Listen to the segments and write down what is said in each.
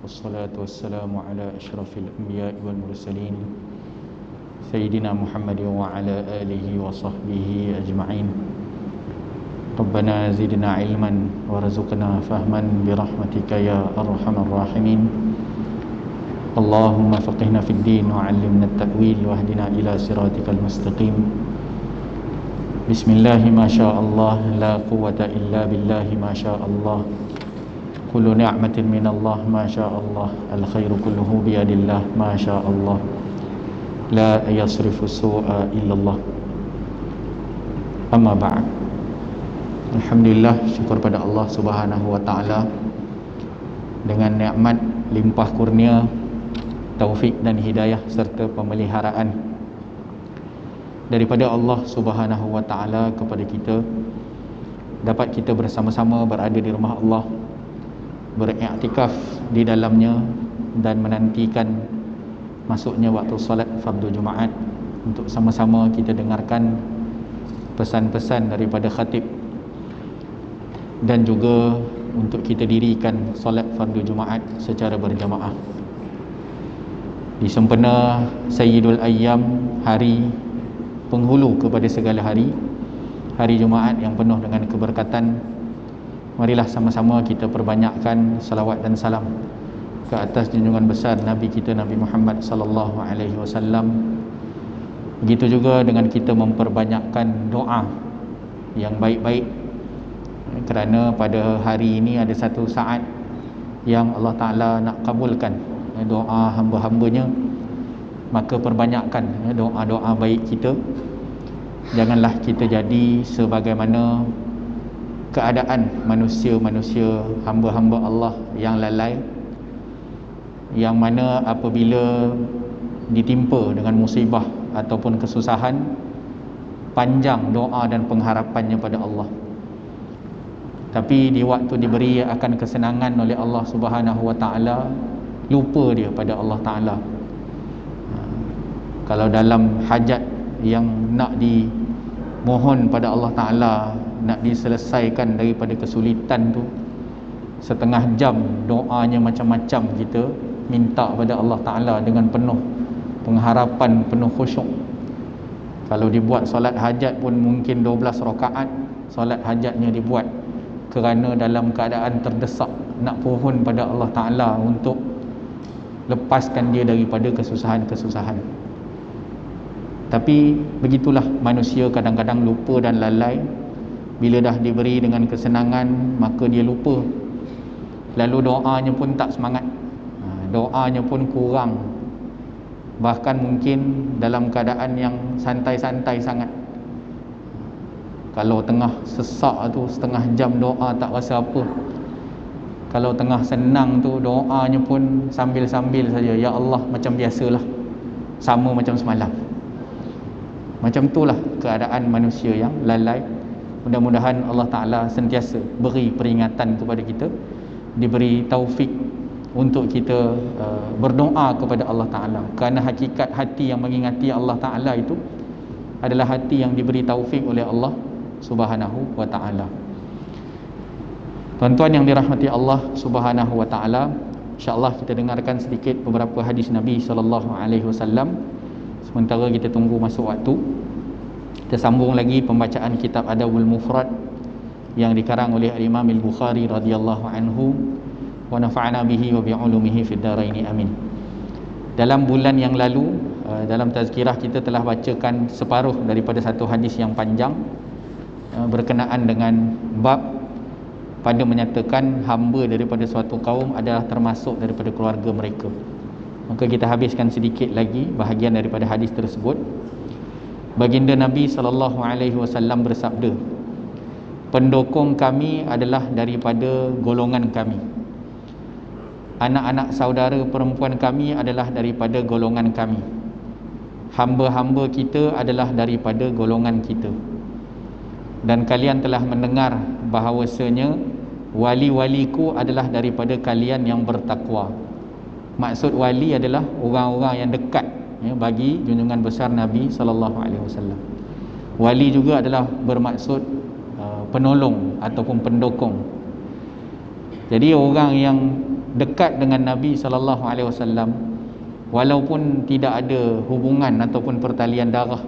والصلاة والسلام على أشرف الأنبياء والمرسلين سيدنا محمد وعلى آله وصحبه أجمعين. ربنا زدنا علما وارزقنا فهما برحمتك يا أرحم الراحمين. اللهم فقهنا في الدين وعلمنا التأويل واهدنا إلى صراطك المستقيم. بسم الله ما شاء الله لا قوة إلا بالله ما شاء الله. كل نعمة من الله ما شاء الله. الخير كله بيد الله ما شاء الله. لا يصرف السوء إلا الله. أما بعد. Alhamdulillah, syukur pada Allah Subhanahu wa taala dengan nikmat limpah kurnia, taufik dan hidayah serta pemeliharaan daripada Allah Subhanahu wa taala kepada kita, dapat kita bersama-sama berada di rumah Allah, beriktikaf di dalamnya dan menantikan masuknya waktu solat fardu Jumaat untuk sama-sama kita dengarkan pesan-pesan daripada khatib dan juga untuk kita dirikan solat fardu Jumaat secara berjamaah di sempena Sayyidul Ayyam, hari penghulu kepada segala hari, hari Jumaat yang penuh dengan keberkatan. Marilah sama-sama kita perbanyakkan salawat dan salam ke atas junjungan besar Nabi kita Nabi Muhammad sallallahu alaihi wasallam. Begitu juga dengan kita memperbanyakkan doa yang baik-baik, kerana pada hari ini ada satu saat yang Allah Ta'ala nak kabulkan doa hamba-hambanya. Maka perbanyakkan doa-doa baik kita. Janganlah kita jadi sebagaimana keadaan manusia-manusia hamba-hamba Allah yang lalai, yang mana apabila ditimpa dengan musibah ataupun kesusahan, panjang doa dan pengharapannya pada Allah, tapi di waktu diberi akan kesenangan oleh Allah Subhanahu wa taala, lupa dia pada Allah Taala. Kalau dalam hajat yang nak dimohon pada Allah Taala, nak diselesaikan daripada kesulitan tu, setengah jam doanya macam-macam kita minta pada Allah Taala dengan penuh pengharapan, penuh khusyuk. Kalau dibuat solat hajat pun mungkin 12 rakaat solat hajatnya dibuat kerana dalam keadaan terdesak nak pohon pada Allah Ta'ala untuk lepaskan dia daripada kesusahan-kesusahan. Tapi begitulah manusia, kadang-kadang lupa dan lalai. Bila dah diberi dengan kesenangan, maka dia lupa. Lalu doanya pun tak semangat, doanya pun kurang. Bahkan mungkin dalam keadaan yang santai-santai sangat. Kalau tengah sesak tu setengah jam doa tak rasa apa. Kalau tengah senang tu doanya pun sambil-sambil saja, ya Allah, macam biasalah, sama macam semalam. Macam itulah keadaan manusia yang lalai. Mudah-mudahan Allah Ta'ala sentiasa beri peringatan kepada kita, diberi taufik untuk kita berdoa kepada Allah Ta'ala. Kerana hakikat hati yang mengingati Allah Ta'ala itu adalah hati yang diberi taufik oleh Allah Subhanahu wa ta'ala. Tuan-tuan yang dirahmati Allah Subhanahu wa ta'ala, insya-Allah kita dengarkan sedikit beberapa hadis Nabi sallallahu alaihi wasallam sementara kita tunggu masuk waktu. Kita sambung lagi pembacaan kitab Adabul Mufrad yang dikarang oleh Imam Al-Bukhari radhiyallahu anhu, wa nafa'ana bihi wa bi'ulumihi fid dharain amin. Dalam bulan yang lalu, dalam tazkirah kita telah bacakan separuh daripada satu hadis yang panjang berkenaan dengan bab pada menyatakan hamba daripada suatu kaum adalah termasuk daripada keluarga mereka. Maka kita habiskan sedikit lagi bahagian daripada hadis tersebut. Baginda Nabi sallallahu alaihi wasallam bersabda, pendukung kami adalah daripada golongan kami, anak-anak saudara perempuan kami adalah daripada golongan kami, hamba-hamba kita adalah daripada golongan kita. Dan kalian telah mendengar bahawasanya wali-waliku adalah daripada kalian yang bertakwa. Maksud wali adalah orang-orang yang dekat bagi junjungan besar Nabi sallallahu alaihi wasallam. Wali juga adalah bermaksud penolong ataupun pendukung. Jadi orang yang dekat dengan Nabi sallallahu alaihi wasallam walaupun tidak ada hubungan ataupun pertalian darah.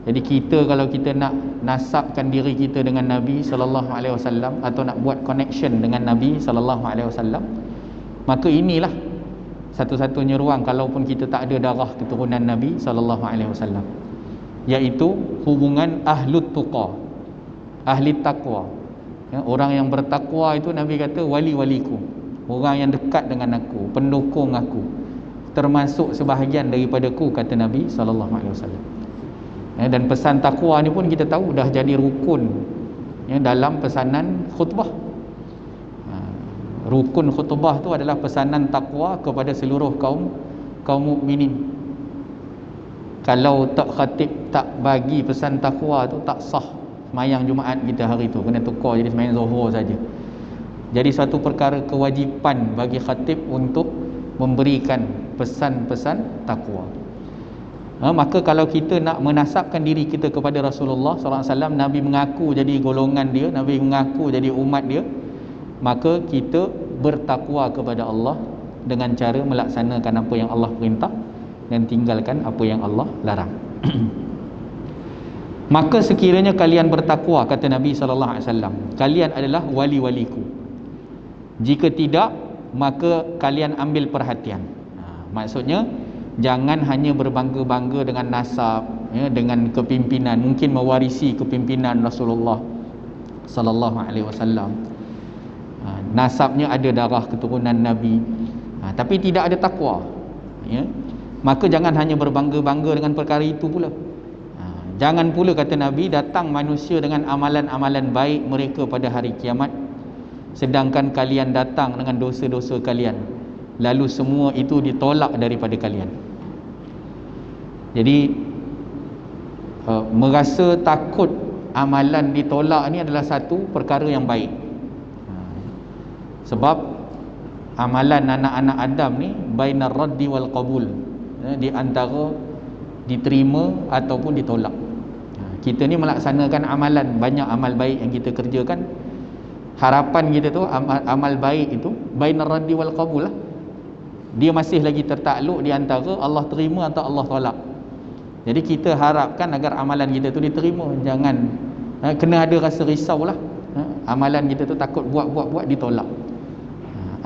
Jadi kita kalau kita nak nasabkan diri kita dengan Nabi sallallahu alaihi wasallam atau nak buat connection dengan Nabi sallallahu alaihi wasallam, maka inilah satu-satunya ruang kalaupun kita tak ada darah keturunan Nabi sallallahu alaihi wasallam, iaitu hubungan ahlut tuqa, ahli takwa. Ya, orang yang bertakwa itu Nabi kata wali-waliku, orang yang dekat dengan aku, pendukung aku, termasuk sebahagian daripadaku, kata Nabi sallallahu alaihi wasallam. Ya, dan pesan takwa ni pun kita tahu dah jadi rukun ya, dalam pesanan khutbah. Rukun khutbah tu adalah pesanan takwa kepada seluruh kaum mukminin. Kalau tak khatib tak bagi pesan takwa tu, tak sah semayang Jumaat kita hari tu, kena tukar jadi semayang Zuhur saja. Jadi satu perkara kewajipan bagi khatib untuk memberikan pesan-pesan takwa. Maka kalau kita nak menasabkan diri kita kepada Rasulullah sallallahu alaihi wasallam, Nabi mengaku jadi golongan dia, Nabi mengaku jadi umat dia, maka kita bertakwa kepada Allah dengan cara melaksanakan apa yang Allah perintah dan tinggalkan apa yang Allah larang. Maka sekiranya kalian bertakwa, kata Nabi sallallahu alaihi wasallam, kalian adalah wali-waliku. Jika tidak, maka kalian ambil perhatian. Maksudnya jangan hanya berbangga-bangga dengan nasab ya, dengan kepimpinan, mungkin mewarisi kepimpinan Rasulullah sallallahu alaihi wasallam. Nasabnya ada darah keturunan Nabi, tapi tidak ada takwa ya. Maka jangan hanya berbangga-bangga dengan perkara itu pula. Jangan pula, kata Nabi, datang manusia dengan amalan-amalan baik mereka pada hari kiamat, sedangkan kalian datang dengan dosa-dosa kalian, lalu semua itu ditolak daripada kalian. Jadi merasa takut amalan ditolak ni adalah satu perkara yang baik. Sebab amalan anak-anak Adam ni bainar raddi wal qabul, di antara diterima ataupun ditolak. Kita ni melaksanakan amalan, banyak amal baik yang kita kerjakan. Harapan kita tu amal baik itu bainar raddi wal qabul lah. Dia masih lagi tertakluk di antara Allah terima atau Allah tolak. Jadi kita harapkan agar amalan kita tu diterima. Jangan kena ada rasa risau lah, amalan kita tu takut buat ditolak.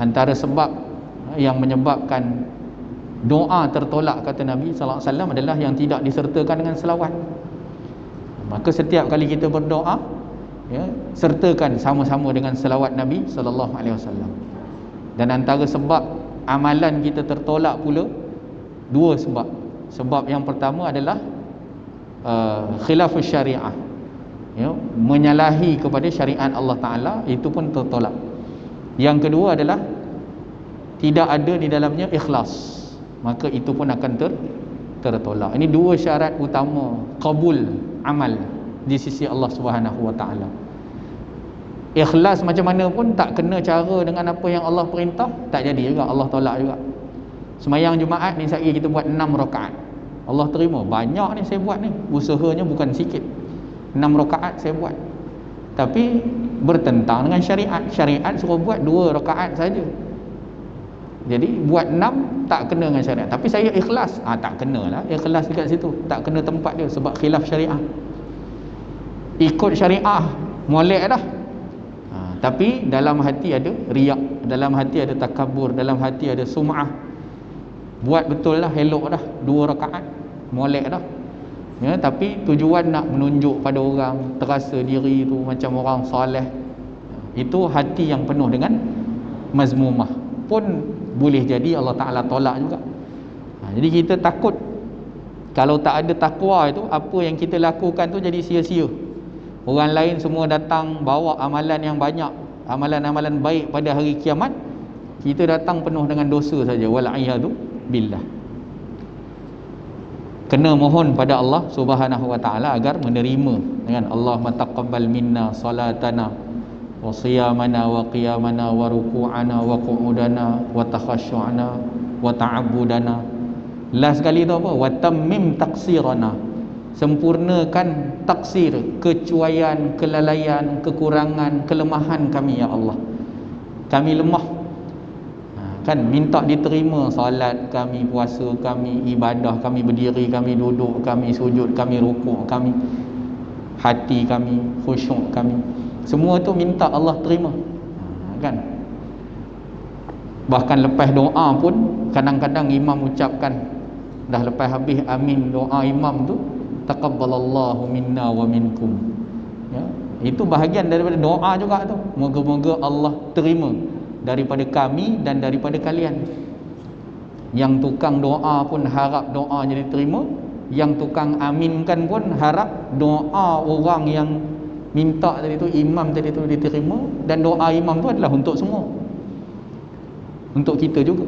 Antara sebab yang menyebabkan doa tertolak, kata Nabi sallallahu alaihi wasallam, adalah yang tidak disertakan dengan selawat. Maka setiap kali kita berdoa ya, sertakan sama-sama dengan selawat Nabi sallallahu alaihi wasallam. Dan antara sebab amalan kita tertolak pula dua sebab. Sebab yang pertama adalah khilafus syariah ya, menyalahi kepada syariat Allah Ta'ala, itu pun tertolak. Yang kedua adalah tidak ada di dalamnya ikhlas, maka itu pun akan tertolak. Ini dua syarat utama qabul amal di sisi Allah Subhanahu Wa Ta'ala. Ikhlas macam mana pun tak kena cara dengan apa yang Allah perintah, tak jadi juga, Allah tolak juga. Semayang Jumaat ni sehari kita buat 6 rakaat, Allah terima. Banyak ni saya buat ni, usahanya bukan sikit. 6 rakaat saya buat, tapi bertentang dengan syariat. Syariat suruh buat 2 rakaat saja. Jadi buat 6 tak kena dengan syariat. Tapi saya ikhlas, tak kenalah ikhlas dekat situ, tak kena tempat dia sebab khilaf syariah. Ikut syariah molek dah, tapi dalam hati ada riak, dalam hati ada takabur, dalam hati ada sum'ah. Buat betul lah, elok dah 2 rakaat, molek dah ya, tapi tujuan nak menunjuk pada orang, terasa diri tu macam orang soleh. Itu hati yang penuh dengan mazmumah, pun boleh jadi Allah Ta'ala tolak juga. Jadi kita takut kalau tak ada takwa itu, apa yang kita lakukan tu jadi sia-sia. Orang lain semua datang bawa amalan yang banyak, amalan-amalan baik pada hari kiamat, kita datang penuh dengan dosa saja. Wal'iyadu billah. Kena mohon pada Allah Subhanahu Wa Ta'ala agar menerima dengan Allahumma taqabbal minna salatana wa siyamana wa qiyamana wa ruku'ana wa qu'udana wa takhasyu'ana wa ta'abbudana. Last sekali tu apa? Wa tammim taqsirana, sempurnakan taksir, kecuaian, kelalaian, kekurangan, kelemahan kami ya Allah. Kami lemah. kan minta diterima solat kami, puasa kami, ibadah kami, berdiri kami, duduk kami, sujud kami, rukuk kami, hati kami, khusyuk kami, semua tu minta Allah terima. Kan bahkan lepas doa pun kadang-kadang imam ucapkan, dah lepas habis amin doa imam tu, taqabbalallahu minna wa minkum, ya, itu bahagian daripada doa juga tu. Moga-moga Allah terima daripada kami dan daripada kalian. Yang tukang doa pun harap doanya diterima, yang tukang aminkan pun harap doa orang yang minta tadi tu, imam tadi tu, diterima. Dan doa imam tu adalah untuk semua, untuk kita juga.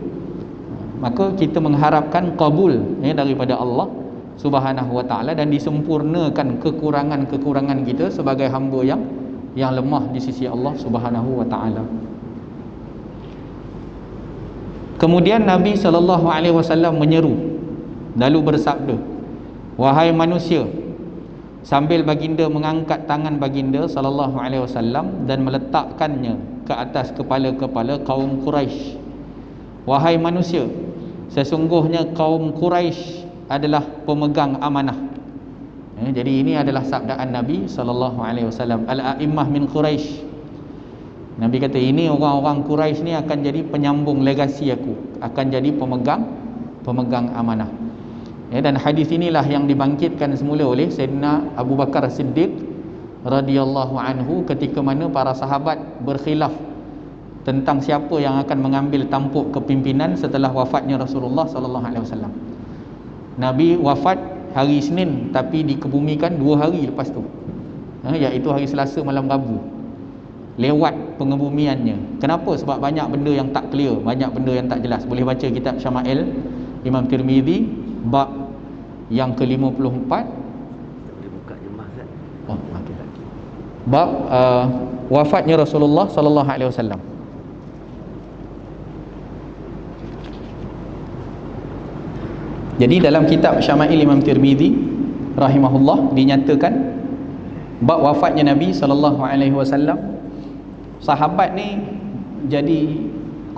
Maka kita mengharapkan qabul, ya, daripada Allah Subhanahu wa ta'ala, dan disempurnakan kekurangan-kekurangan kita sebagai hamba yang lemah di sisi Allah Subhanahu wa ta'ala. Kemudian Nabi SAW menyeru, lalu bersabda, wahai manusia, sambil baginda mengangkat tangan baginda SAW dan meletakkannya ke atas kepala-kepala kaum Quraisy. Wahai manusia, sesungguhnya kaum Quraisy adalah pemegang amanah. Jadi ini adalah sabdaan Nabi SAW, al-a'immah min Quraisy. Nabi kata ini orang-orang Quraisy ni akan jadi penyambung legasi aku, akan jadi pemegang amanah. Ya, dan hadis inilah yang dibangkitkan semula oleh Sayyidina Abu Bakar Siddiq radhiyallahu anhu ketika mana para sahabat berkhilaf tentang siapa yang akan mengambil tampuk kepimpinan setelah wafatnya Rasulullah sallallahu alaihi wasallam. Nabi wafat hari Isnin tapi dikebumikan 2 hari lepas tu, iaitu hari Selasa malam Rabu. Lewat pengebumiannya. Kenapa? Sebab banyak benda yang tak clear, banyak benda yang tak jelas. Boleh baca kitab Syama'il Imam Tirmizi bab yang ke-54. Boleh buka jemaah Ustaz. Oh, okey. Bab wafatnya Rasulullah sallallahu alaihi wasallam. Jadi dalam kitab Syama'il Imam Tirmizi rahimahullah dinyatakan bab wafatnya Nabi sallallahu alaihi wasallam. Sahabat ni jadi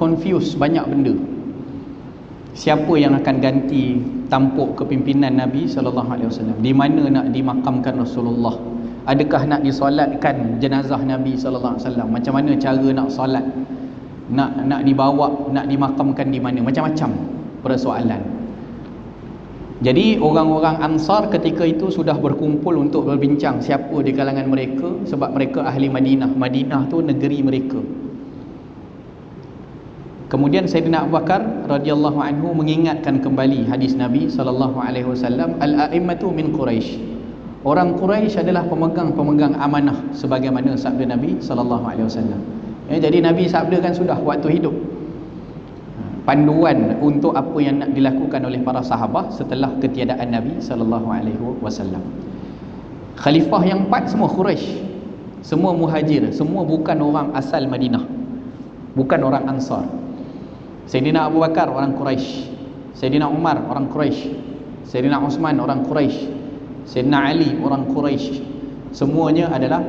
confused banyak benda. Siapa yang akan ganti tampuk kepimpinan Nabi sallallahu alaihi wasallam? Di mana nak dimakamkan Rasulullah? Adakah nak disolatkan jenazah Nabi sallallahu alaihi wasallam? Macam mana cara nak solat? Nak dibawa, nak dimakamkan di mana? Macam-macam persoalan. Jadi orang-orang Ansar ketika itu sudah berkumpul untuk berbincang siapa di kalangan mereka, sebab mereka ahli Madinah. Madinah tu negeri mereka. Kemudian Sayyidina Abu Bakar radhiyallahu anhu mengingatkan kembali hadis Nabi sallallahu alaihi wasallam, al-a'immatu min Quraisy. Orang Quraisy adalah pemegang amanah sebagaimana sabda Nabi sallallahu alaihi wasallam. Jadi Nabi sabdakan sudah waktu hidup. Panduan untuk apa yang nak dilakukan oleh para sahabat setelah ketiadaan Nabi sallallahu alaihi wasallam. Khalifah yang 4 semua Quraisy, semua muhajir, semua bukan orang asal Madinah, bukan orang Ansar. Sayyidina Abu Bakar orang Quraisy, Sayyidina Umar orang Quraisy, Sayyidina Uthman orang Quraisy, Sayyidina Ali orang Quraisy. Semuanya adalah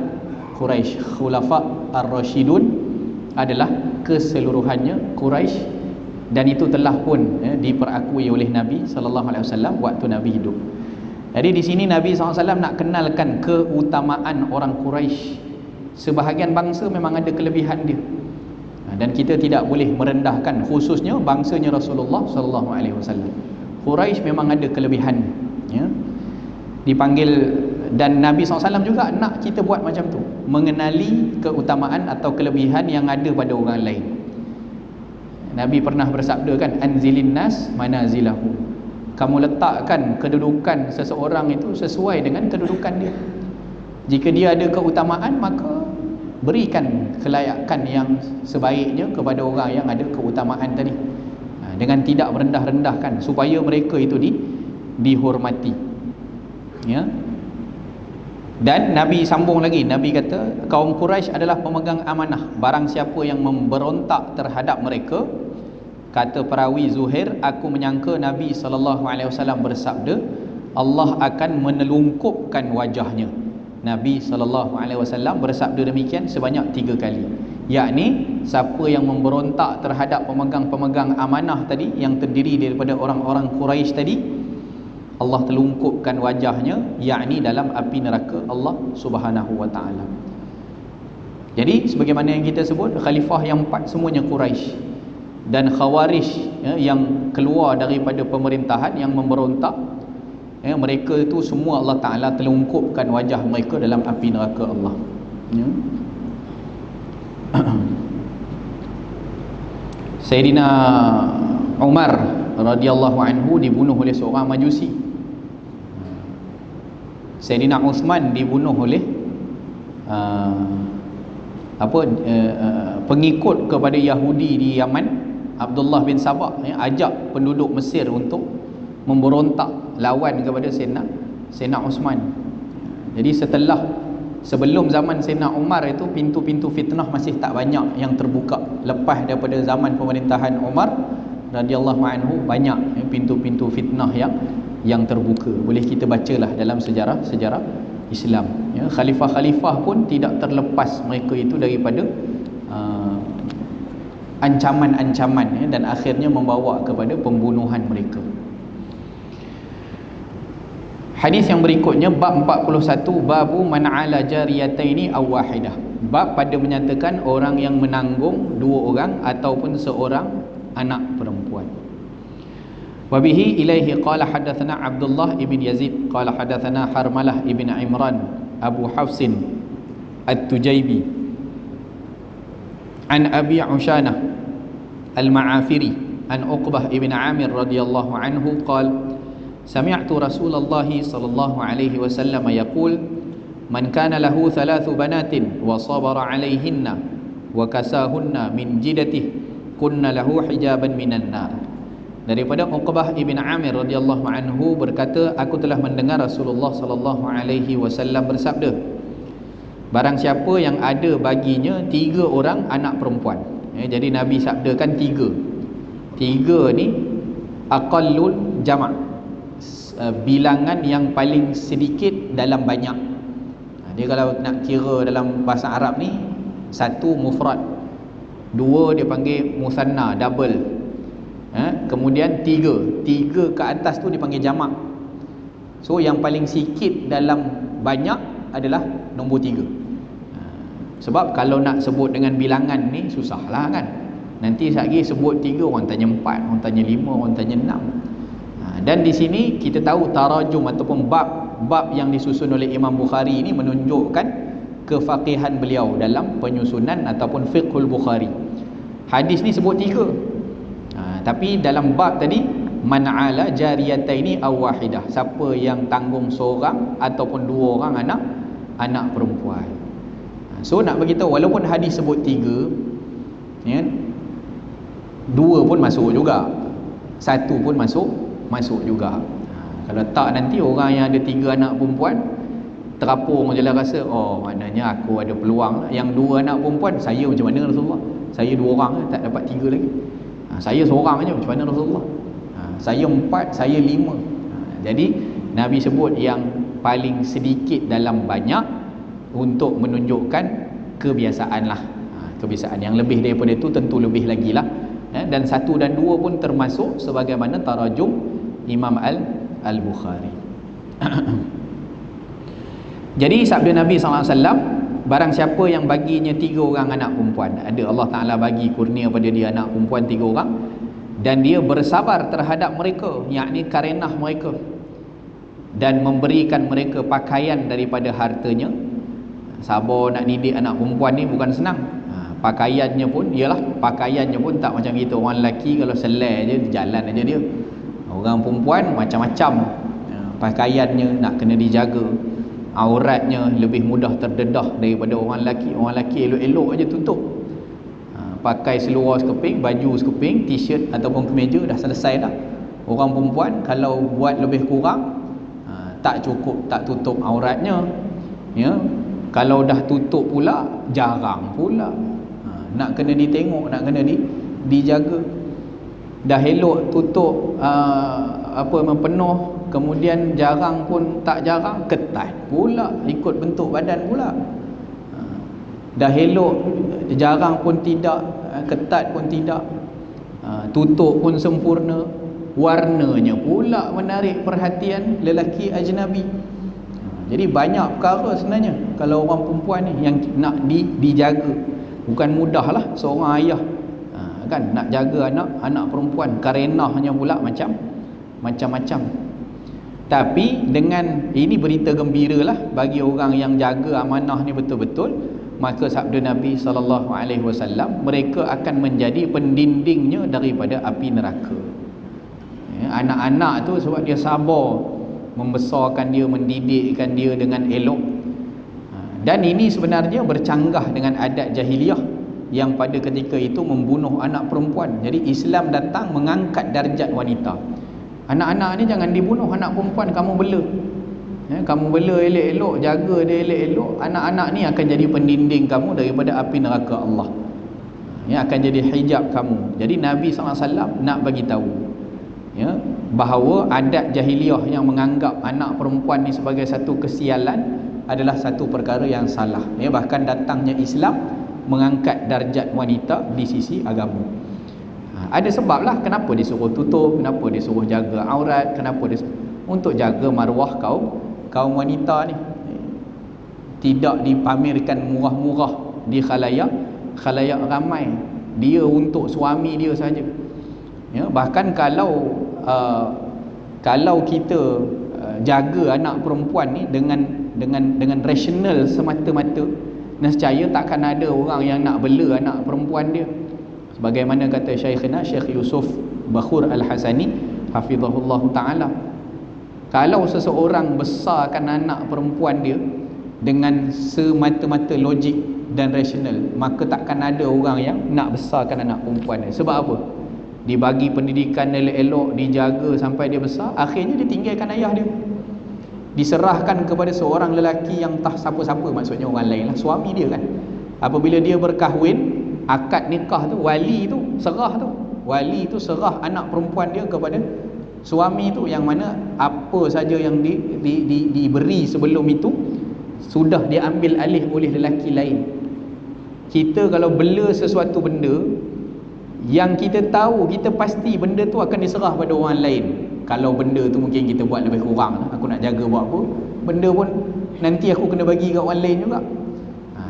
Quraisy. Khulafa ar-Rasyidun adalah keseluruhannya Quraisy. Dan itu telah pun diperakui oleh Nabi sallallahu alaihi wasallam waktu Nabi hidup. Jadi di sini Nabi SAW nak kenalkan keutamaan orang Quraisy. Sebahagian bangsa memang ada kelebihan dia, dan kita tidak boleh merendahkan, khususnya bangsanya Rasulullah sallallahu alaihi wasallam. Quraisy memang ada kelebihan, ya. Dipanggil, dan Nabi SAW juga nak kita buat macam tu, mengenali keutamaan atau kelebihan yang ada pada orang lain. Nabi pernah bersabda kan, anzilin nas manazilahu. Kamu letakkan kedudukan seseorang itu sesuai dengan kedudukan dia. Jika dia ada keutamaan, maka berikan kelayakan yang sebaiknya kepada orang yang ada keutamaan tadi, dengan tidak merendah-rendahkan, supaya mereka itu dihormati, ya. Dan Nabi sambung lagi, Nabi kata kaum Quraisy adalah pemegang amanah. Barang siapa yang memberontak terhadap mereka, kata perawi Zuhair, aku menyangka Nabi SAW bersabda, Allah akan menelungkupkan wajahnya. Nabi SAW bersabda demikian sebanyak 3 kali. yakni siapa yang memberontak terhadap pemegang-pemegang amanah tadi yang terdiri daripada orang-orang Quraisy tadi, Allah telungkupkan wajahnya, yakni dalam api neraka Allah Subhanahu wa taala. Jadi sebagaimana yang kita sebut, khalifah yang 4 semuanya Quraisy dan Khawarij, yang keluar daripada pemerintahan, yang memberontak, mereka itu semua Allah Taala telungkupkan wajah mereka dalam api neraka Allah. Sayyidina Umar radhiyallahu anhu dibunuh oleh seorang Majusi. Sayyidina Uthman dibunuh oleh pengikut kepada Yahudi di Yaman, Abdullah bin Sabah, ajak penduduk Mesir untuk memberontak lawan kepada Sayyidina Uthman. Jadi sebelum zaman Sayyidina Umar itu, pintu-pintu fitnah masih tak banyak yang terbuka. Lepas daripada zaman pemerintahan Umar radhiyallahu anhu, banyak pintu-pintu fitnah yang terbuka. Boleh kita bacalah dalam sejarah Islam. Khalifah-khalifah pun tidak terlepas mereka itu daripada ancaman-ancaman, dan akhirnya membawa kepada pembunuhan mereka. Hadis yang berikutnya, bab 41, babu man ala jariyataini aw wahidah. Bab pada menyatakan orang yang menanggung 2 orang ataupun seorang anak perempuan. Wa bihi ilaihi qala hadatsana Abdullah ibn Yazid qala hadatsana Harmalah ibn Imran Abu Hafsin At-Tujaibi an Abi Ushanah Al-Ma'afiri an Uqbah ibn Amir radhiyallahu anhu qala sami'tu Rasulullah sallallahu alaihi wasallam yaqul man kana lahu 3 banatin wa sabara 'alayhinna wa kasahunna min jidatihi kunna lahu hijaban minan nar. Daripada Uqbah ibn Amir radhiyallahu anhu berkata, aku telah mendengar Rasulullah sallallahu alaihi wasallam bersabda, barang siapa yang ada baginya 3 orang anak perempuan. Jadi Nabi sabdakan 3 ni aqallul jama', bilangan yang paling sedikit dalam banyak. Dia kalau nak kira dalam bahasa Arab ni, 1 mufrad, 2 dia panggil musanna, double, kemudian 3 ke atas tu dipanggil jamak. So yang paling sikit dalam banyak adalah nombor 3. Sebab kalau nak sebut dengan bilangan ni susahlah kan. Nanti lagi sebut 3, orang tanya 4, orang tanya 5, orang tanya 6. Dan di sini kita tahu tarajum ataupun bab yang disusun oleh Imam Bukhari ini menunjukkan kefaqihan beliau dalam penyusunan ataupun fiqhul Bukhari. Hadis ni sebut 3. Tapi dalam bab tadi, man ala jariyataini aw wahidah, siapa yang tanggung seorang ataupun 2 orang anak perempuan. So nak bagi tahu, walaupun hadis sebut 3, 2 pun masuk juga, 1 pun masuk juga. Kalau tak, nanti orang yang ada 3 anak perempuan terapung je lah, rasa maknanya aku ada peluang. Yang 2 anak perempuan, saya macam mana Rasulullah? Saya 2 orang tak dapat 3 lagi. Saya seorang aja, macam mana Rasulullah? Saya 4, saya 5. Jadi Nabi sebut yang paling sedikit dalam banyak untuk menunjukkan kebiasaan lah. Kebiasaan yang lebih daripada itu tentu lebih lagi lah. Dan 1 dan 2 pun termasuk sebagaimana tarajum Imam Al-Bukhari. Jadi sabda Nabi SAW, barang siapa yang baginya 3 orang anak perempuan, ada Allah Ta'ala bagi kurnia pada dia anak perempuan 3 orang, dan dia bersabar terhadap mereka, yakni karenah mereka, dan memberikan mereka pakaian daripada hartanya. Sabar nak didik anak perempuan ni bukan senang. Pakaiannya pun tak macam kita. Orang lelaki kalau selai je, jalan aja dia. Orang perempuan macam-macam, pakaiannya nak kena dijaga, auratnya lebih mudah terdedah daripada orang lelaki. Orang lelaki elok-elok aja tutup, pakai seluar sekeping, baju sekeping, t-shirt ataupun kemeja, dah selesai dah. Orang perempuan kalau buat lebih kurang, tak cukup, tak tutup auratnya, kalau dah tutup pula jarang pula, nak kena ditengok, nak kena dijaga. Dah elok tutup penuh, kemudian jarang pun tak jarang, ketat pula, ikut bentuk badan pula. dah elok jarang pun tidak, ketat pun tidak, tutup pun sempurna, warnanya pula menarik perhatian lelaki ajnabi. Jadi banyak perkara sebenarnya kalau orang perempuan ni yang nak dijaga. Bukan mudah lah seorang ayah kan nak jaga anak perempuan, karenahnya pula macam-macam. Tapi dengan ini berita gembira lah bagi orang yang jaga amanah ni betul-betul, maka sabda Nabi SAW, mereka akan menjadi pendindingnya daripada api neraka. Anak-anak tu sebab dia sabar membesarkan dia, mendidikkan dia dengan elok. Dan ini sebenarnya bercanggah dengan adat jahiliah yang pada ketika itu membunuh anak perempuan. Jadi Islam datang mengangkat darjat wanita. Anak-anak ni jangan dibunuh, anak perempuan kamu bela. Kamu bela elok-elok, jaga dia elok-elok, anak-anak ni akan jadi pendinding kamu daripada api neraka Allah. Akan jadi hijab kamu. Jadi Nabi SAW nak bagi tahu bahawa adat jahiliah yang menganggap anak perempuan ni sebagai satu kesialan adalah satu perkara yang salah. Bahkan datangnya Islam mengangkat darjat wanita di sisi agama. Ada sebab lah kenapa disuruh tutup, kenapa disuruh jaga aurat, kenapa untuk jaga maruah kaum wanita ni, tidak dipamerkan murah-murah di khalayak ramai. Dia untuk suami dia saja. Bahkan kalau kita jaga anak perempuan ni dengan rasional semata-mata, nescaya takkan ada orang yang nak bela anak perempuan dia. Sebagaimana kata Syekhina Syekh Yusuf Bakhur Al-Hasani hafizahullah ta'ala, kalau seseorang besarkan anak perempuan dia dengan semata-mata logik dan rasional, maka takkan ada orang yang nak besarkan anak perempuan dia. Sebab apa? Dibagi pendidikan elok-elok, dijaga sampai dia besar, akhirnya dia tinggalkan ayah dia, diserahkan kepada seorang lelaki yang tak siapa-siapa, maksudnya orang lain lah, suami dia kan. Apabila dia berkahwin, akad nikah tu, wali tu serah anak perempuan dia kepada suami tu, yang mana apa saja yang diberi sebelum itu sudah diambil alih oleh lelaki lain. Kita kalau bela sesuatu benda yang kita tahu, kita pasti benda tu akan diserah pada orang lain. Kalau benda tu mungkin kita buat lebih kurang, aku nak jaga buat apa, benda pun nanti aku kena bagi kat orang lain juga.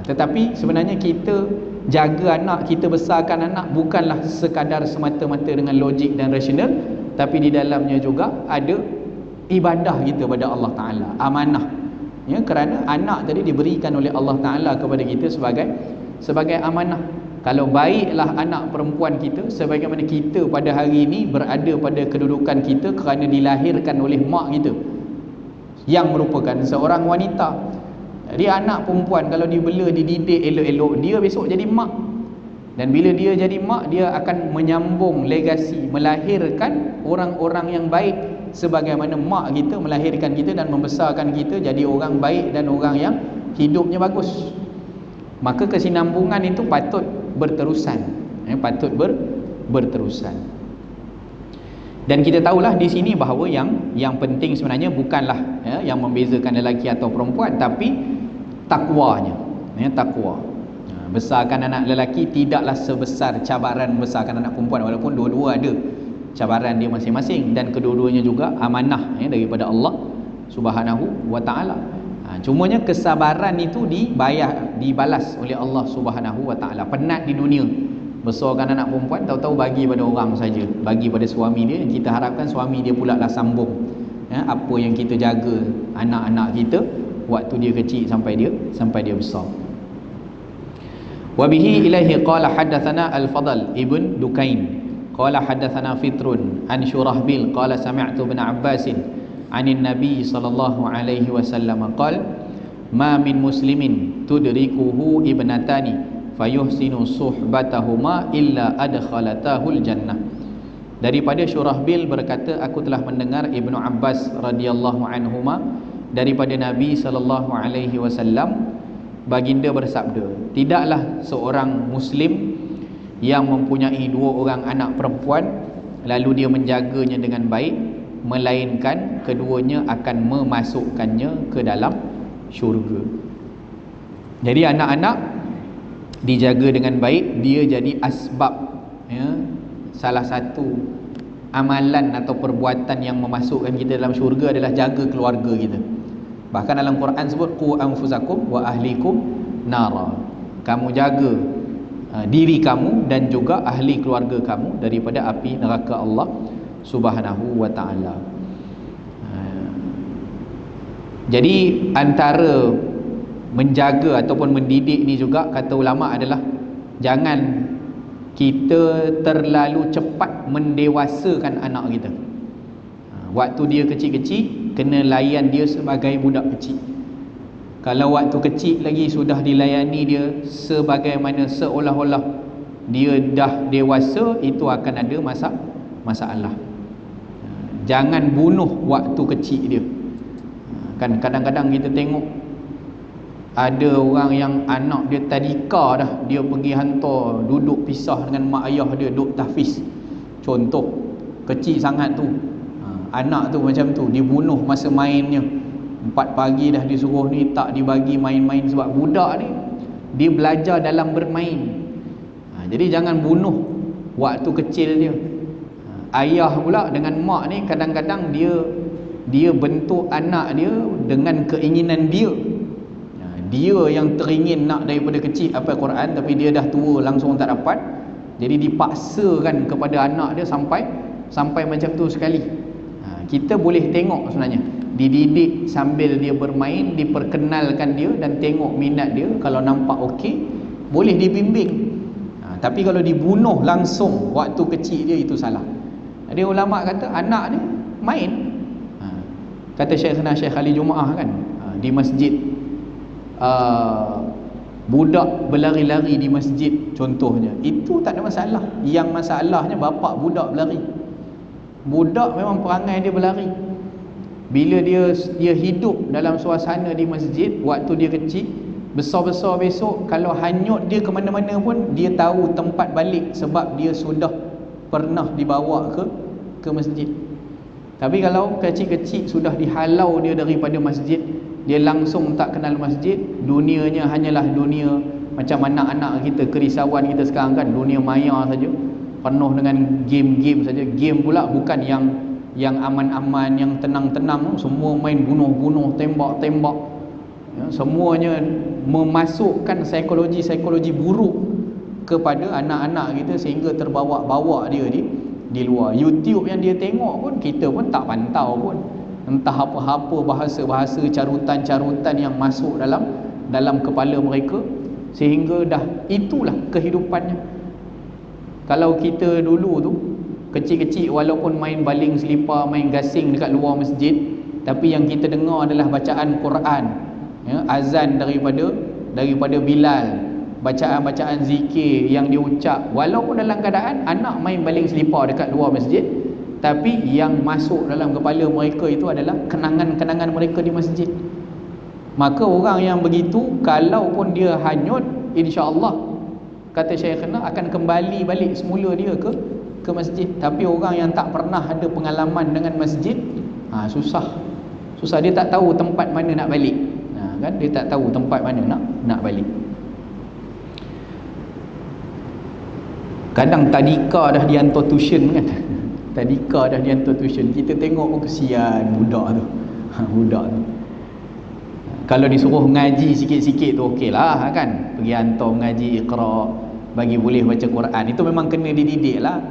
Tetapi sebenarnya kita jaga anak, kita besarkan anak bukanlah sekadar semata-mata dengan logik dan rasional, tapi di dalamnya juga ada ibadah kita pada Allah Ta'ala, amanah. Kerana anak tadi diberikan oleh Allah Ta'ala kepada kita sebagai amanah. Kalau baiklah anak perempuan kita, sebagaimana kita pada hari ini berada pada kedudukan kita kerana dilahirkan oleh mak kita yang merupakan seorang wanita. Jadi anak perempuan kalau dibela, dididik elok-elok, dia besok jadi mak. Dan bila dia jadi mak, dia akan menyambung legasi, melahirkan orang-orang yang baik, sebagaimana mak kita melahirkan kita dan membesarkan kita jadi orang baik dan orang yang hidupnya bagus. Maka kesinambungan itu patut berterusan, berterusan. Dan kita tahulah di sini bahawa yang penting sebenarnya bukanlah yang membezakan lelaki atau perempuan, tapi takwanya. Takwa. Besarkan anak lelaki tidaklah sebesar cabaran membesarkan anak perempuan, walaupun dua-dua ada cabaran dia masing-masing, dan kedua-duanya juga amanah daripada Allah Subhanahu wa Ta'ala. Cumanya kesabaran itu dibalas oleh Allah Subhanahu wa Ta'ala. Penat di dunia besarkan anak perempuan, tahu-tahu bagi pada orang saja, bagi pada suami dia, yang kita harapkan suami dia pula lah sambung apa yang kita jaga anak-anak kita waktu dia kecil sampai dia besar. Wa bihi ilaihi qala hadatsana al-Fadl ibn Dukain qala hadatsana Fitrun an Syurahbil qala sami'tu ibn Abbasin anin Nabi sallallahu alaihi wasallam qala ma min muslimin tudrikuhu ibnatani fayuhsinu suhbatahuma illa adkhalatahul jannah. Daripada Syurahbil berkata, aku telah mendengar Ibnu Abbas radhiyallahu anhuma daripada Nabi sallallahu alaihi wasallam, baginda bersabda, tidaklah seorang muslim yang mempunyai dua orang anak perempuan lalu dia menjaganya dengan baik, melainkan keduanya akan memasukkannya ke dalam syurga. Jadi anak-anak dijaga dengan baik, dia jadi asbab, ya, salah satu amalan atau perbuatan yang memasukkan kita dalam syurga adalah jaga keluarga kita. Bahkan dalam Quran sebut qu anfusakum wa ahlikum nara. Kamu jaga diri kamu dan juga ahli keluarga kamu daripada api neraka Allah Subhanahu wa taala. Jadi antara menjaga ataupun mendidik ni juga, kata ulama, adalah jangan kita terlalu cepat mendewasakan anak kita. Waktu dia kecil-kecil, kena layan dia sebagai budak kecil. Kalau waktu kecil lagi sudah dilayani dia sebagaimana seolah-olah dia dah dewasa, itu akan ada masalah. Jangan bunuh waktu kecil dia. Kan kadang-kadang kita tengok ada orang yang anak dia tadika dah, dia pergi hantar duduk pisah dengan mak ayah dia, duduk tahfiz. Contoh kecil sangat tu, anak tu macam tu, dibunuh masa mainnya. 4 pagi dah disuruh ni, tak dibagi main-main. Sebab budak ni dia belajar dalam bermain. Jadi jangan bunuh waktu kecil dia. Ayah pula dengan mak ni kadang-kadang dia bentuk anak dia dengan keinginan dia. Dia yang teringin nak daripada kecil hafal Quran, tapi dia dah tua langsung tak dapat. Jadi dipaksakan kepada anak dia sampai macam tu sekali. Kita boleh tengok sebenarnya, dididik sambil dia bermain, diperkenalkan dia dan tengok minat dia. Kalau nampak okey, boleh dibimbing. Tapi kalau dibunuh langsung waktu kecil dia, itu salah. Jadi ulama kata anak ni main. Kata Syekh Ali Jumaah kan, di masjid, budak berlari-lari di masjid contohnya, itu tak ada masalah. Yang masalahnya bapak budak berlari. Budak memang perangai dia berlari. Bila dia hidup dalam suasana di masjid waktu dia kecil, besar-besar besok kalau hanyut dia ke mana-mana pun dia tahu tempat balik, sebab dia sudah pernah dibawa ke masjid. Tapi kalau kecil-kecil sudah dihalau dia daripada masjid, dia langsung tak kenal masjid, dunianya hanyalah dunia macam anak-anak kita, kerisauan kita sekarang kan, dunia maya saja, penuh dengan game-game saja. Game pula bukan yang aman-aman, yang tenang-tenang, semua main bunuh-bunuh, tembak-tembak, ya, semuanya memasukkan psikologi buruk kepada anak-anak kita sehingga terbawa-bawa dia di luar. YouTube yang dia tengok pun kita pun tak pantau pun, entah apa-apa bahasa-bahasa carutan-carutan yang masuk dalam kepala mereka, sehingga dah itulah kehidupannya. Kalau kita dulu tu kecil-kecil, walaupun main baling selipar, main gasing dekat luar masjid, tapi yang kita dengar adalah bacaan Quran, ya, azan daripada Bilal, bacaan-bacaan zikir yang diucap. Walaupun dalam keadaan anak main baling selipar dekat luar masjid, tapi yang masuk dalam kepala mereka itu adalah kenangan-kenangan mereka di masjid. Maka orang yang begitu, kalaupun dia hanyut, insya-Allah kata Syekhna akan kembali balik semula dia ke masjid. Tapi orang yang tak pernah ada pengalaman dengan masjid, susah. Dia tak tahu tempat mana nak balik. Kan, dia tak tahu tempat mana nak balik. Kadang tadika dah dihantar tuition kan. Tadika dah dihantar tuition, kita tengok kesian budak tu. Budak tu kalau disuruh ngaji sikit-sikit tu okeylah kan, pergi hantar mengaji Iqra, bagi boleh baca Quran, itu memang kena dididik lah.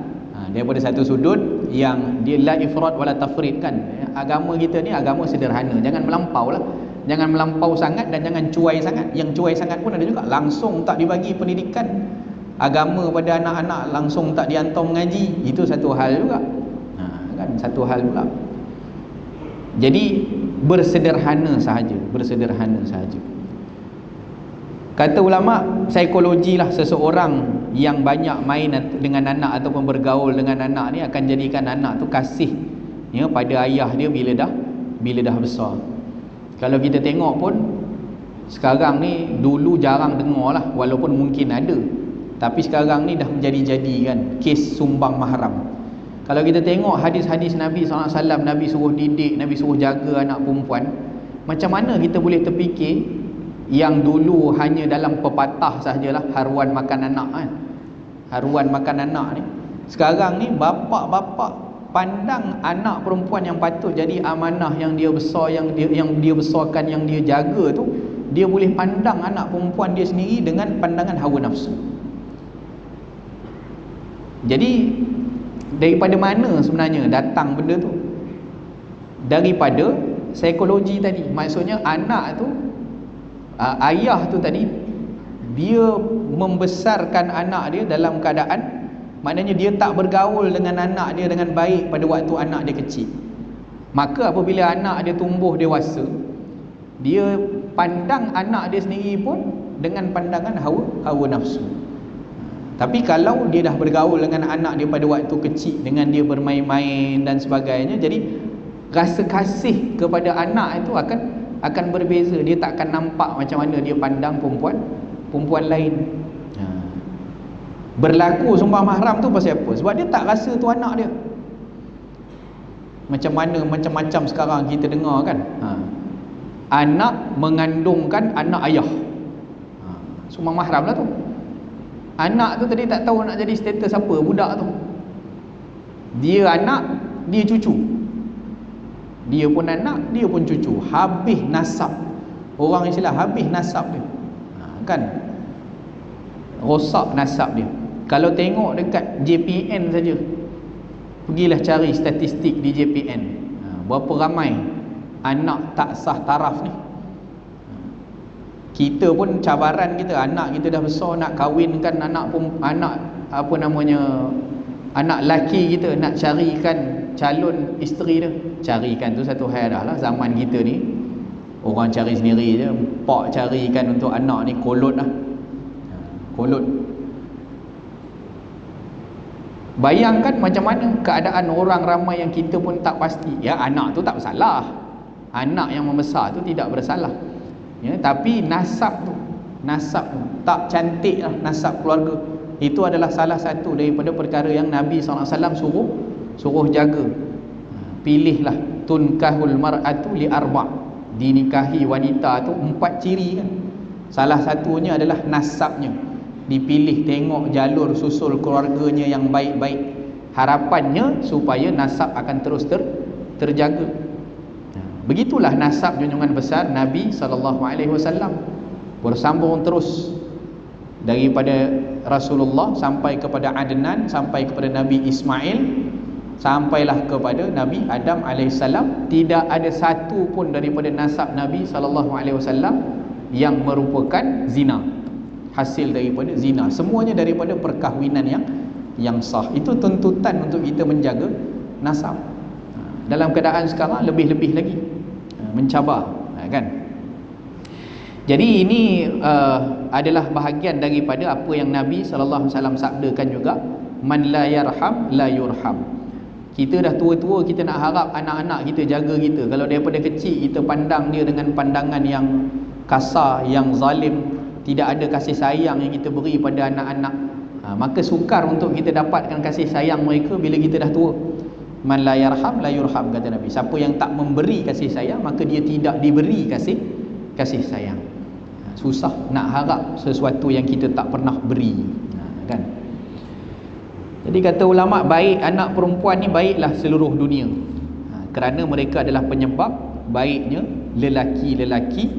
Daripada satu sudut yang dia la ifrat wala tafrid kan. Agama kita ni agama sederhana, jangan melampau lah. Jangan melampau sangat dan jangan cuai sangat. Yang cuai sangat pun ada juga, langsung tak dibagi pendidikan agama pada anak-anak, langsung tak dihantar mengaji, itu satu hal juga. Kan, satu hal pula. Jadi bersederhana sahaja. Kata ulama, psikologi lah seseorang yang banyak main dengan anak ataupun bergaul dengan anak ni akan jadikan anak tu kasih, ya, pada ayah dia bila dah besar. Kalau kita tengok pun sekarang ni, dulu jarang dengar lah, walaupun mungkin ada, tapi sekarang ni dah menjadi-jadi kan, kes sumbang mahram. Kalau kita tengok hadis-hadis Nabi SAW, Nabi suruh didik, Nabi suruh jaga anak perempuan, macam mana kita boleh terfikir Yang dulu hanya dalam pepatah sahajalah, haruan makan anak kan. Haruan makan anak ni. Sekarang ni bapak-bapak pandang anak perempuan yang patut jadi amanah yang dia besar, yang dia besarkan, yang dia jaga tu, dia boleh pandang anak perempuan dia sendiri dengan pandangan hawa nafsu. Jadi daripada mana sebenarnya datang benda tu? Daripada psikologi tadi. Maksudnya anak tu, ayah tu tadi, dia membesarkan anak dia dalam keadaan, maknanya dia tak bergaul dengan anak dia dengan baik pada waktu anak dia kecil. Maka apabila anak dia tumbuh dewasa, dia pandang anak dia sendiri pun dengan pandangan hawa nafsu. Tapi kalau dia dah bergaul dengan anak dia pada waktu kecil, dengan dia bermain-main dan sebagainya, jadi rasa kasih kepada anak itu akan berbeza. Dia tak akan nampak macam mana dia pandang perempuan lain. Berlaku sumpah mahram tu pasal apa? Sebab dia tak rasa tu anak dia. Macam-macam sekarang kita dengar kan, anak mengandungkan anak ayah. Sumpah mahram lah tu. Anak tu tadi tak tahu nak jadi status apa budak tu. Dia anak, dia cucu. Dia pun anak, dia pun cucu. Habis nasab. Orang istilah habis nasab dia. Kan? Rosak nasab dia. Kalau tengok dekat JPN saja, pergilah cari statistik di JPN, berapa ramai anak tak sah taraf ni. Kita pun cabaran kita, anak kita dah besar, nak kahwinkan anak anak lelaki kita, nak carikan calon isteri dia. Carikan tu satu hal dah lah. Zaman kita ni orang cari sendiri je. Pak carikan untuk anak ni kolot lah. Kolot. Bayangkan macam mana keadaan orang ramai yang kita pun tak pasti. Ya, anak tu tak bersalah, anak yang membesar tu tidak bersalah, ya, tapi nasab tu tak cantik lah. Nasab keluarga itu adalah salah satu daripada perkara yang Nabi SAW suruh jaga. Pilihlah, tunkahul mar'atu li arba', dinikahi wanita tu 4 ciri kan. Salah satunya adalah nasabnya. Dipilih, tengok jalur susul keluarganya yang baik-baik. Harapannya supaya nasab akan terus terjaga. Begitulah nasab junjungan besar Nabi SAW. Bersambung terus daripada Rasulullah sampai kepada Adnan, sampai kepada Nabi Ismail, sampailah kepada Nabi Adam AS. Tidak ada satu pun daripada nasab Nabi SAW yang merupakan zina, hasil daripada zina. Semuanya daripada perkahwinan yang sah. Itu tuntutan untuk kita menjaga nasab. Dalam keadaan sekarang lebih-lebih lagi mencabar, kan? Jadi ini adalah bahagian daripada apa yang Nabi SAW sabdakan juga, man la yarham la yurham. Kita dah tua-tua, kita nak harap anak-anak kita jaga kita. Kalau daripada kecil kita pandang dia dengan pandangan yang kasar, yang zalim, tidak ada kasih sayang yang kita beri pada anak-anak, maka sukar untuk kita dapatkan kasih sayang mereka bila kita dah tua. Man la yarham la yurham, kata Nabi. Siapa yang tak memberi kasih sayang, maka dia tidak diberi kasih sayang. Susah nak harap sesuatu yang kita tak pernah beri, kan? Jadi kata ulama, baik anak perempuan ni baiklah seluruh dunia, kerana mereka adalah penyebab baiknya lelaki-lelaki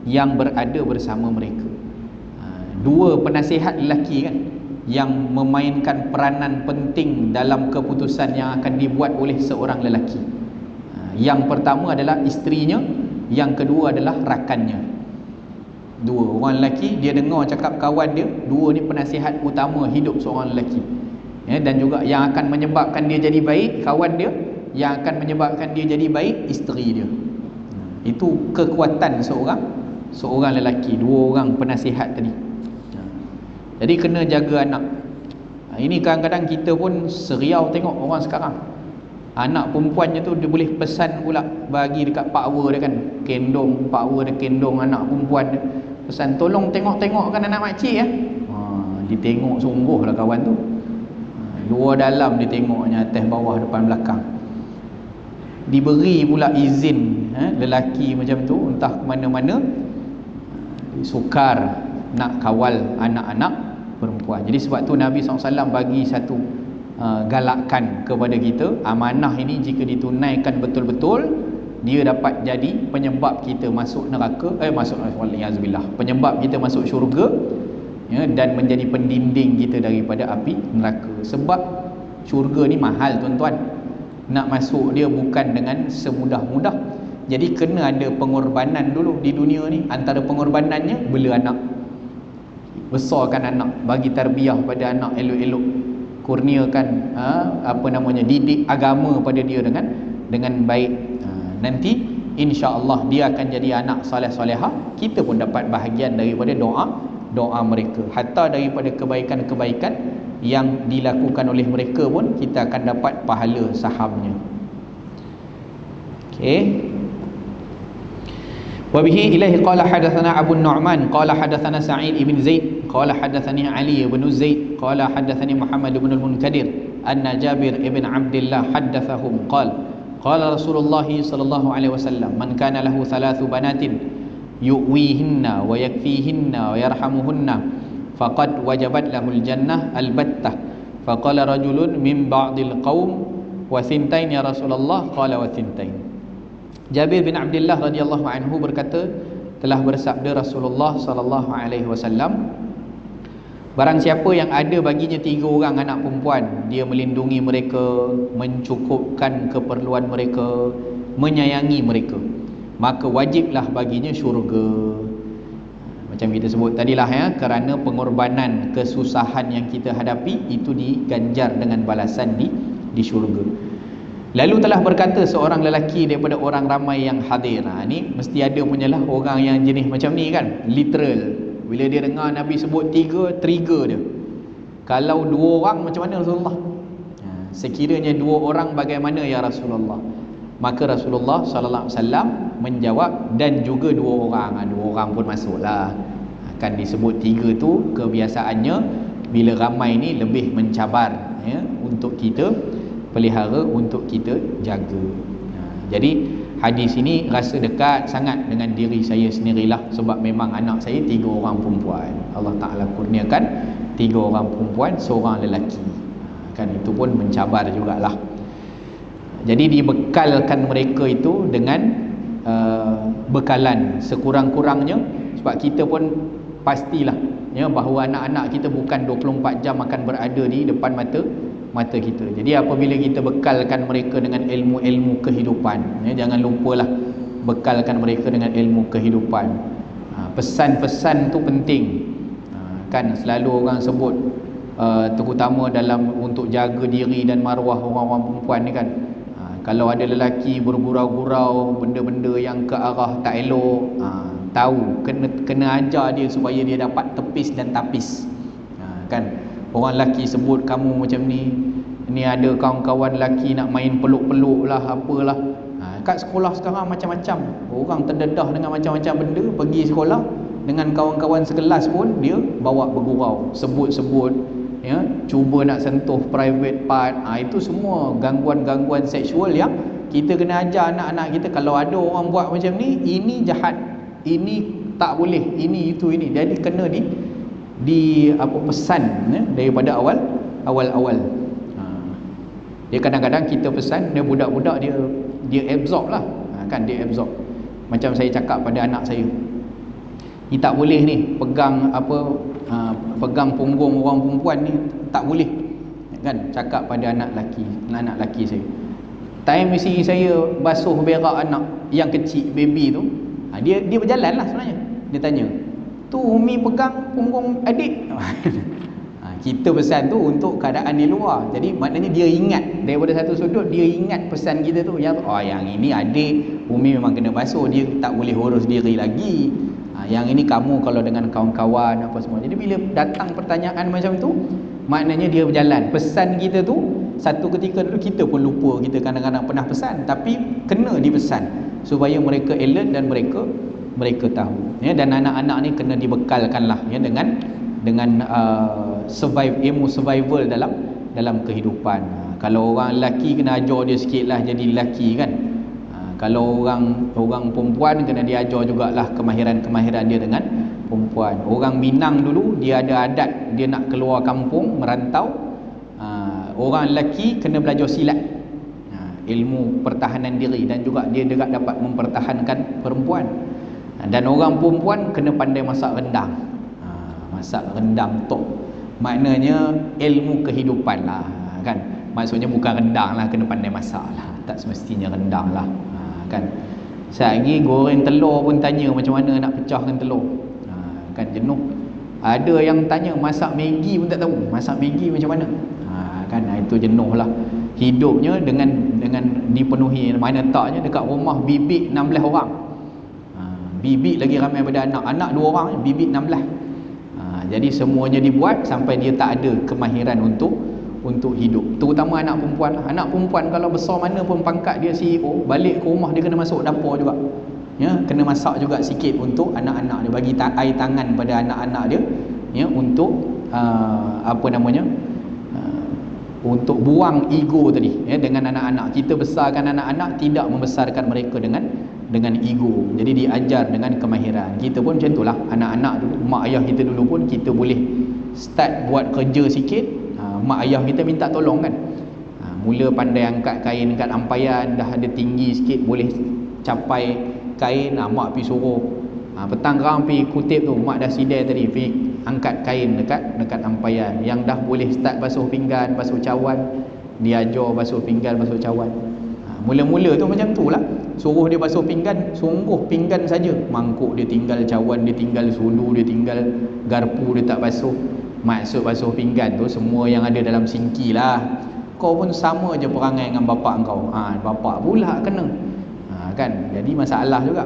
yang berada bersama mereka. Dua penasihat lelaki kan, yang memainkan peranan penting dalam keputusan yang akan dibuat oleh seorang lelaki. Yang pertama adalah isterinya, yang kedua adalah rakannya. Dua orang lelaki, dia dengar cakap kawan dia, dua ni penasihat utama hidup seorang lelaki, ya, dan juga yang akan menyebabkan dia jadi baik kawan dia, yang akan menyebabkan dia jadi baik isteri dia. Itu kekuatan seorang lelaki, dua orang penasihat tadi. Jadi kena jaga anak. Ini kadang-kadang kita pun seriau tengok orang sekarang, anak perempuannya tu dia boleh pesan pula bagi dekat power dia kan, kendong power dia, kendong anak perempuan dia, pesan tolong tengok-tengokkan anak makcik ya. Ditengok sungguh lah kawan tu. Luar dalam dia tengoknya, atas bawah depan belakang. Diberi pula izin lelaki macam tu entah ke mana-mana. sukar nak kawal anak-anak perempuan. Jadi sebab tu Nabi SAW bagi satu galakkan kepada kita, amanah ini jika ditunaikan betul-betul, dia dapat jadi penyebab kita masuk neraka, penyebab kita masuk syurga, ya, dan menjadi pendinding kita daripada api neraka. Sebab syurga ni mahal tuan-tuan, nak masuk dia bukan dengan semudah-mudah. Jadi kena ada pengorbanan dulu di dunia ni. Antara pengorbanannya bela anak, besarkan anak, bagi tarbiyah pada anak elok-elok, kurniakan didik agama pada dia dengan baik. Nanti insya-Allah dia akan jadi anak soleh-solehah. Kita pun dapat bahagian daripada doa mereka. Hatta daripada kebaikan-kebaikan yang dilakukan oleh mereka pun kita akan dapat pahala sahamnya. Okey. Wa bihi ilaihi qala hadatsana Abu Nu'man qala hadatsana Sa'id ibn Zaid qala hadatsani Ali ibn Zaid qala hadatsani Muhammad ibn al-Munkadir anna Jabir ibn Abdullah haddatsahum qala Rasulullah sallallahu alaihi wasallam man kana lahu thalathu banatin yu'wihinna wa yakfihinna wa yarhamuhunna faqad wajabat lahul jannah albattah. Faqala rajulun min ba'dil qaum wa thintain ya Rasulullah qala wa thintain. Jabir bin Abdullah radhiyallahu anhu berkata, telah bersabda Rasulullah sallallahu alaihi wasallam, barang siapa yang ada baginya 3 orang anak perempuan, dia melindungi mereka, mencukupkan keperluan mereka, menyayangi mereka, maka wajiblah baginya syurga. Macam kita sebut tadilah, ya, kerana pengorbanan kesusahan yang kita hadapi itu diganjar dengan balasan di syurga. Lalu telah berkata seorang lelaki daripada orang ramai yang hadir. Ni mesti ada punyalah orang yang jenis macam ni kan, literal. Bila dia dengar Nabi sebut 3, trigger dia. Kalau 2 orang macam mana Rasulullah? Sekiranya 2 orang bagaimana ya Rasulullah? Maka Rasulullah sallallahu alaihi wasallam menjawab, dan juga 2 orang. 2 orang pun masuklah. Kan disebut 3 tu kebiasaannya bila ramai ni lebih mencabar, ya, untuk kita pelihara, untuk kita jaga. Jadi hadis ini rasa dekat sangat dengan diri saya sendirilah, sebab memang anak saya 3 orang perempuan. Allah Ta'ala kurniakan 3 orang perempuan, seorang lelaki. Kan itu pun mencabar jugalah. Jadi dibekalkan mereka itu dengan bekalan sekurang-kurangnya, sebab kita pun pastilah, ya, bahawa anak-anak kita bukan 24 jam akan berada di depan mata kita. Jadi apabila kita bekalkan mereka dengan ilmu-ilmu kehidupan, ya, jangan lupalah bekalkan mereka dengan ilmu kehidupan. Pesan-pesan tu penting. Kan selalu orang sebut, terutama dalam untuk jaga diri dan maruah orang-orang perempuan ni kan, kalau ada lelaki bergurau-gurau benda-benda yang ke arah tak elok, tahu kena ajar dia supaya dia dapat tepis dan tapis. Kan orang lelaki sebut kamu macam ni ada kawan-kawan lelaki nak main peluk-peluk lah, apalah. Kat sekolah sekarang macam-macam, orang terdedah dengan macam-macam benda. Pergi sekolah dengan kawan-kawan sekelas pun dia bawa bergurau, sebut-sebut, ya, cuba nak sentuh private part. Itu semua gangguan-gangguan seksual yang kita kena ajar anak-anak kita. Kalau ada orang buat macam ni, ini jahat, ini tak boleh, ini itu ini. Jadi kena pesan, ya, daripada awal. Dia kadang-kadang kita pesan, dia budak-budak dia absorb lah, kan, dia absorb. Macam saya cakap pada anak saya, ni tak boleh ni pegang punggung orang perempuan ni, tak boleh, kan, cakap pada anak lelaki saya. Time isteri saya basuh berak anak yang kecil, baby tu, dia berjalan lah sebenarnya. Dia tanya, tu Umi pegang punggung adik. Kita pesan tu untuk keadaan di luar. Jadi maknanya dia ingat daripada satu sudut, dia ingat pesan kita tu, yang ini adik Umi memang kena basuh, dia tak boleh urus diri lagi. Yang ini kamu kalau dengan kawan-kawan apa semua. Jadi bila datang pertanyaan macam tu, maknanya dia berjalan. Pesan kita tu satu ketika dulu kita pun lupa, kita kadang-kadang pernah pesan, tapi kena dipesan supaya mereka alert dan mereka tahu, ya. Dan anak-anak ni kena dibekalkan lah, ya, dengan ilmu survival dalam kehidupan. Kalau orang lelaki kena ajar dia sikit lah jadi lelaki, kan. Kalau orang perempuan kena diajar jugalah kemahiran dia perempuan. Orang Minang dulu dia ada adat, dia nak keluar kampung merantau, orang lelaki kena belajar silat, ilmu pertahanan diri, dan juga dia dapat mempertahankan perempuan. Dan orang perempuan kena pandai masak rendang. Masak rendang tok, maknanya ilmu kehidupan lah kan. Maksudnya bukan rendang lah, kena pandai masak lah, tak semestinya rendang lah kan. Sehari goreng telur pun tanya macam mana nak pecahkan telur, kan jenuh. Ada yang tanya masak Maggi pun tak tahu masak Maggi macam mana, kan. Itu jenuh lah. Hidupnya dengan dipenuhi, mana taknya dekat rumah bibik 16 orang, bibik lagi ramai daripada anak 2 orang, bibik 16. Jadi semuanya dibuat sampai dia tak ada kemahiran untuk hidup. Terutama anak perempuan. Anak perempuan kalau besar mana pun pangkat dia CEO, balik ke rumah dia kena masuk dapur juga, ya, kena masak juga sikit untuk anak-anak dia, bagi air tangan pada anak-anak dia, ya, untuk untuk buang ego tadi, ya, dengan anak-anak. Kita besarkan anak-anak, tidak membesarkan mereka dengan ego. Jadi diajar dengan kemahiran. Kita pun macam itulah, anak-anak dulu, mak ayah kita dulu pun kita boleh start buat kerja sikit, mak ayah kita minta tolong kan. Mula pandai angkat kain dekat ampaian, dah ada tinggi sikit boleh capai kain, mak pergi suruh, petang kerang pergi kutip tu, mak dah sidai tadi, pergi angkat kain dekat ampaian. Yang dah boleh start basuh pinggan, basuh cawan, dia ajar basuh pinggan, basuh cawan. Mula-mula tu macam tu lah, suruh dia basuh pinggan, sungguh pinggan saja, mangkuk dia tinggal, cawan dia tinggal, sudu dia tinggal, garpu dia tak basuh. Maksud basuh pinggan tu semua yang ada dalam sinki lah. Kau pun sama je perangai dengan bapak kau, bapak pula kena, kan. Jadi masalah juga.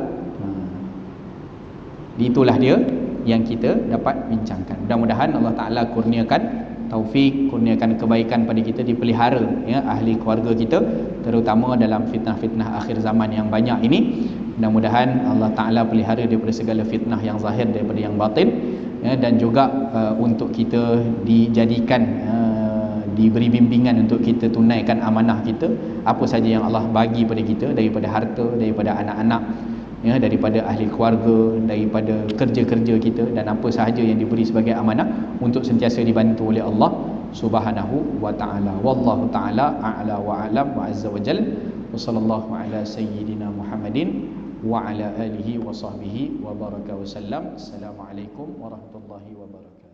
Itulah dia yang kita dapat bincangkan. Mudah-mudahan Allah Ta'ala kurniakan taufik, kurniakan kebaikan pada kita, dipelihara, ya, ahli keluarga kita, terutama dalam fitnah-fitnah akhir zaman yang banyak ini. Mudah-mudahan Allah Ta'ala pelihara daripada segala fitnah yang zahir, daripada yang batin, ya, dan juga untuk kita dijadikan, diberi bimbingan untuk kita tunaikan amanah kita, apa saja yang Allah bagi pada kita, daripada harta, daripada anak-anak, ya, daripada ahli keluarga, daripada kerja-kerja kita, dan apa sahaja yang diberi sebagai amanah, untuk sentiasa dibantu oleh Allah Subhanahu wa taala. Wallahu taala a'la wa a'lam wa azza wa jalla. Wa sallallahu ala sayyidina Muhammadin wa ala alihi wa sahbihi wa baraka wa sallam. Assalamualaikum warahmatullahi wabarakatuh.